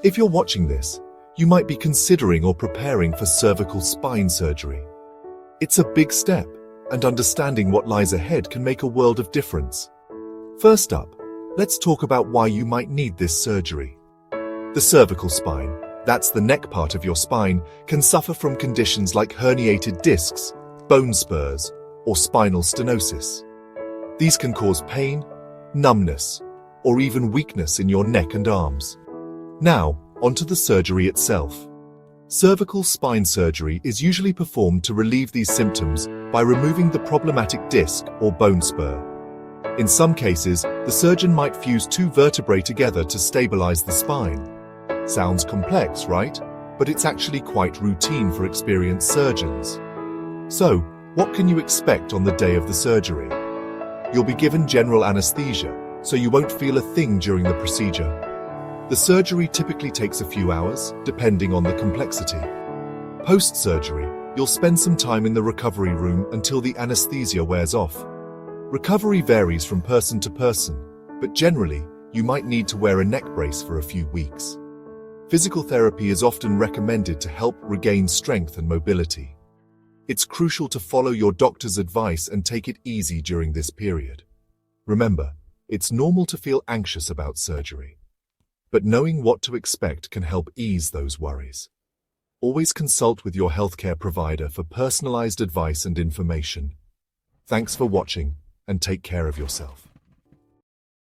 If you're watching this, you might be considering or preparing for cervical spine surgery. It's a big step, and understanding what lies ahead can make a world of difference. First up, let's talk about why you might need this surgery. The cervical spine, that's the neck part of your spine, can suffer from conditions like herniated discs, bone spurs, or spinal stenosis. These can cause pain, numbness, or even weakness in your neck and arms. Now, onto the surgery itself. Cervical spine surgery is usually performed to relieve these symptoms by removing the problematic disc or bone spur. In some cases, the surgeon might fuse two vertebrae together to stabilize the spine. Sounds complex, right? But it's actually quite routine for experienced surgeons. So, what can you expect on the day of the surgery? You'll be given general anesthesia, so you won't feel a thing during the procedure. The surgery typically takes a few hours, depending on the complexity. Post-surgery, you'll spend some time in the recovery room until the anesthesia wears off. Recovery varies from person to person, but generally, you might need to wear a neck brace for a few weeks. Physical therapy is often recommended to help regain strength and mobility. It's crucial to follow your doctor's advice and take it easy during this period. Remember, it's normal to feel anxious about surgery, but knowing what to expect can help ease those worries. Always consult with your healthcare provider for personalized advice and information. Thanks for watching, and take care of yourself.